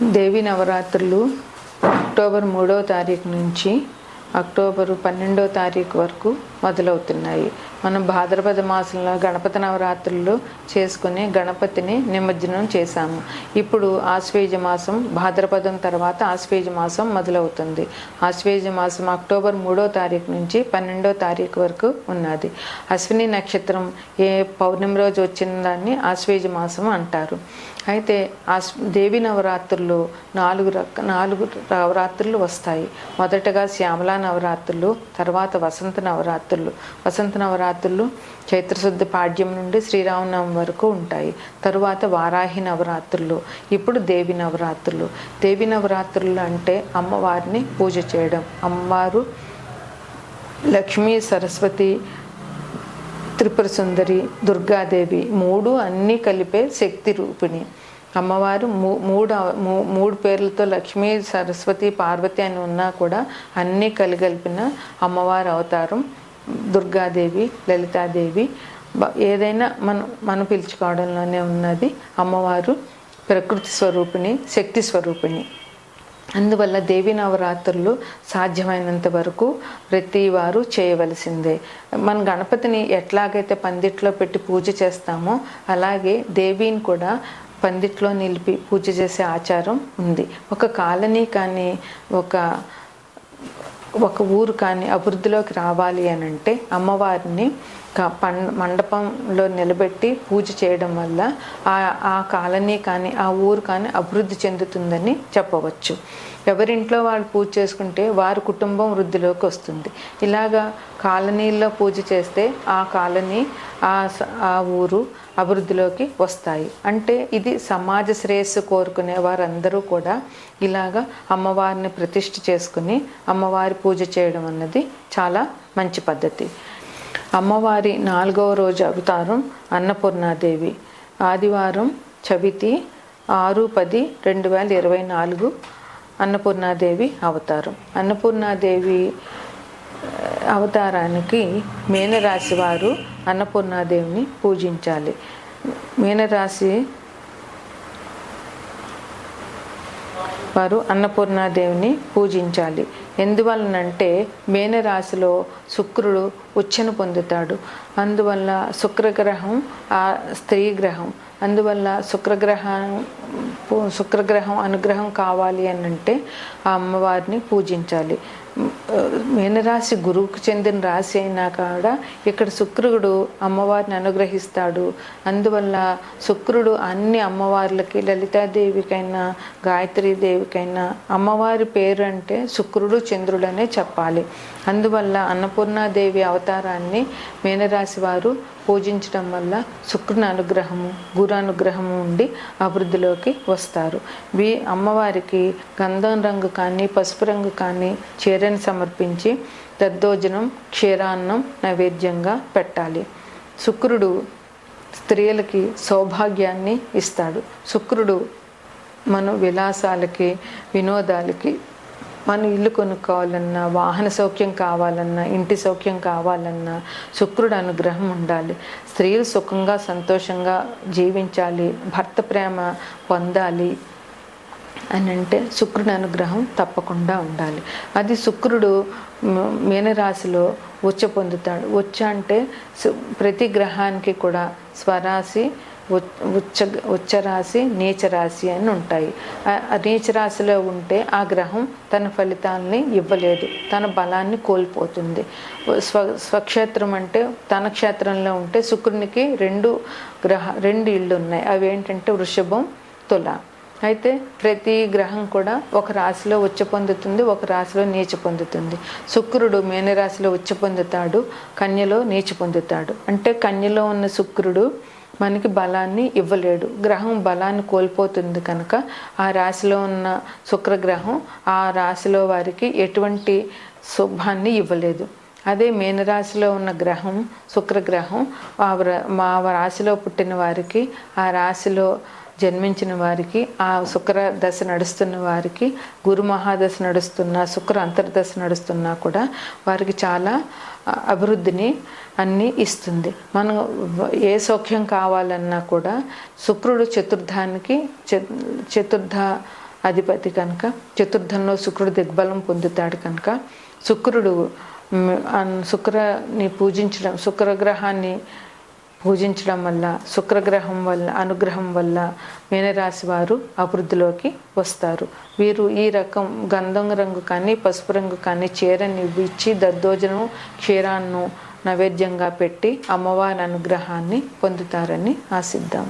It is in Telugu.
దేవి నవరాత్రులు అక్టోబర్ 3వ తారీఖు నుంచి అక్టోబర్ 12వ తారీఖు వరకు మొదలవుతున్నాయి. మనం భాద్రపద మాసంలో గణపతి నవరాత్రులు చేసుకుని గణపతిని నిమజ్జనం చేశాము. ఇప్పుడు ఆశ్వేజ మాసం, భాద్రపదం తర్వాత ఆశ్వేజ మాసం మొదలవుతుంది. ఆశ్వేజ మాసం అక్టోబర్ 3వ తారీఖు నుంచి 12వ తారీఖు వరకు ఉన్నది. అశ్విని నక్షత్రం ఏ పౌర్ణమి రోజు వచ్చిన దాన్ని ఆశ్వేజ మాసం అంటారు. అయితే దేవి నవరాత్రులు నాలుగు నవరాత్రులు వస్తాయి. మొదటగా శ్యామలా నవరాత్రులు, తర్వాత వసంత నవరాత్రులు. వసంత నవరాత్రులు చైత్రశుద్ధ పాడ్యం నుండి శ్రీరామనవమి వరకు ఉంటాయి. తరువాత వారాహి నవరాత్రులు, ఇప్పుడు దేవి నవరాత్రులు. దేవి నవరాత్రులు అంటే అమ్మవారిని పూజ చేయడం. అమ్మవారు లక్ష్మీ, సరస్వతి, త్రిపుర సుందరి, దుర్గాదేవి మూడు అన్నీ కలిపే శక్తి రూపిణి. అమ్మవారు మూడు పేర్లతో లక్ష్మీ, సరస్వతి, పార్వతి అని ఉన్నా కూడా అన్నీ కలిగిన అమ్మవారి అవతారం దుర్గాదేవి, లలితాదేవి. ఏదైనా మనం పిలుచుకోవడంలోనే ఉన్నది. అమ్మవారు ప్రకృతి స్వరూపిణి, శక్తి స్వరూపిణి. అందువల్ల దేవి నవరాత్రులు సాధ్యమైనంత వరకు ప్రతి వారు చేయవలసిందే. మన గణపతిని ఎట్లాగైతే పందిట్లో పెట్టి పూజ చేస్తామో అలాగే దేవిని కూడా పందిట్లో నిలిపి పూజ చేసే ఆచారం ఉంది. ఒక కాలనీ కానీ ఒక ఊరు కానీ అభివృద్ధిలోకి రావాలి అని అంటే అమ్మవారిని మండపంలో నిలబెట్టి పూజ చేయడం వల్ల ఆ కాలనీ కానీ ఆ ఊరు కానీ అభివృద్ధి చెందుతుందని చెప్పవచ్చు. ఎవరింట్లో వాళ్ళు పూజ చేసుకుంటే వారి కుటుంబం వృద్ధిలోకి వస్తుంది. ఇలాగా కాలనీల్లో పూజ చేస్తే ఆ కాలనీ, ఆ ఊరు అభివృద్ధిలోకి వస్తాయి. అంటే ఇది సమాజ శ్రేయస్సు కోరుకునే వారందరూ కూడా ఇలాగా అమ్మవారిని ప్రతిష్ఠ చేసుకుని అమ్మవారి పూజ చేయడం అన్నది చాలా మంచి పద్ధతి. అమ్మవారి 4వ రోజు అవతారం అన్నపూర్ణాదేవి. ఆదివారం చవితి 6/10/2024 అన్నపూర్ణాదేవి అవతారం. అన్నపూర్ణాదేవి అవతారానికి మీనరాశి వారు అన్నపూర్ణాదేవిని పూజించాలి. మీనరాశి వారు అన్నపూర్ణాదేవిని పూజించాలి. ఎందువలనంటే మేనరాశిలో శుక్రుడు ఉచ్చను పొందుతాడు. అందువల్ల శుక్రగ్రహం ఆ స్త్రీ గ్రహం. అందువల్ల శుక్రగ్రహం అనుగ్రహం కావాలి అని అంటే ఆ అమ్మవారిని పూజించాలి. మీనరాశి గురువుకు చెందిన రాశి అయినా కూడా ఇక్కడ శుక్రుడు అమ్మవారిని అనుగ్రహిస్తాడు. అందువల్ల శుక్రుడు అన్ని అమ్మవార్లకి, లలితాదేవికైనా గాయత్రీదేవికైనా అమ్మవారి పేరు అంటే శుక్రుడు, చంద్రుడు అనే చెప్పాలి. అందువల్ల అన్నపూర్ణాదేవి అవతారాన్ని మీనరాశి వారు పూజించడం వల్ల శుక్రుని అనుగ్రహము, గురు అనుగ్రహము ఉండి అభివృద్ధిలోకి వస్తారు. అమ్మవారికి గంధం రంగు కానీ పసుపు రంగు కానీ చీరని సమర్పించి దద్దోజనం, క్షీరాన్నం నైవేద్యంగా పెట్టాలి. శుక్రుడు స్త్రీలకి సౌభాగ్యాన్ని ఇస్తాడు. శుక్రుడు మన విలాసాలకి, వినోదాలకి, మన ఇల్లు కొనుక్కోవాలన్నా, వాహన సౌఖ్యం కావాలన్నా, ఇంటి సౌఖ్యం కావాలన్నా శుక్రుడు అనుగ్రహం ఉండాలి. స్త్రీలు సుఖంగా సంతోషంగా జీవించాలి, భర్త ప్రేమ పొందాలి అని అంటే శుక్రుడి అనుగ్రహం తప్పకుండా ఉండాలి. అది శుక్రుడు మీనరాశిలో ఉచ్చ పొందుతాడు. ఉచ్చ అంటే ప్రతి గ్రహానికి కూడా స్వరాశి, ఉచ్చరాశి, నీచరాశి అని ఉంటాయి. నీచరాశిలో ఉంటే ఆ గ్రహం తన ఫలితాలని ఇవ్వలేదు, తన బలాన్ని కోల్పోతుంది. స్వక్షేత్రం అంటే తన క్షేత్రంలో ఉంటే శుక్రునికి రెండు ఇళ్ళు ఉన్నాయి. అవి ఏంటంటే వృషభం, తుల. అయితే ప్రతి గ్రహం కూడా ఒక రాశిలో ఉచ్చ పొందుతుంది, ఒక రాశిలో నీచ పొందుతుంది. శుక్రుడు మీనరాశిలో ఉచ్చ పొందుతాడు, కన్యలో నీచ పొందుతాడు. అంటే కన్యలో ఉన్న శుక్రుడు మనకి బలాన్ని ఇవ్వలేడు, గ్రహం బలాన్ని కోల్పోతుంది. కనుక ఆ రాశిలో ఉన్న శుక్రగ్రహం ఆ రాశిలో వారికి ఎటువంటి శుభాన్ని ఇవ్వలేదు. అదే మీనరాశిలో ఉన్న గ్రహం శుక్రగ్రహం మా రాశిలో పుట్టిన వారికి, ఆ రాశిలో జన్మించిన వారికి, ఆ శుక్ర దశ నడుస్తున్న వారికి, గురు మహాదశ నడుస్తున్నా, శుక్ర అంతర్దశ నడుస్తున్నా కూడా వారికి చాలా అభివృద్ధిని అన్నీ ఇస్తుంది. మనం ఏ సౌఖ్యం కావాలన్నా కూడా శుక్రుడు చతుర్థ అధిపతి కనుక చతుర్థంలో శుక్రుడు దిగ్బలం పొందుతాడు కనుక శుక్రుని పూజించడం, శుక్రగ్రహాన్ని పూజించడం వల్ల, శుక్రగ్రహం వల్ల అనుగ్రహం వల్ల మీనరాశి వారు అభివృద్ధిలోకి వస్తారు. వీరు ఈ రకం గంధం రంగు కానీ పసుపు రంగు కానీ చీరని ఇచ్చి దద్దోజనం క్షీరాన్ని నైవేద్యంగా పెట్టి అమ్మవారి అనుగ్రహాన్ని పొందుతారని ఆశిద్దాం.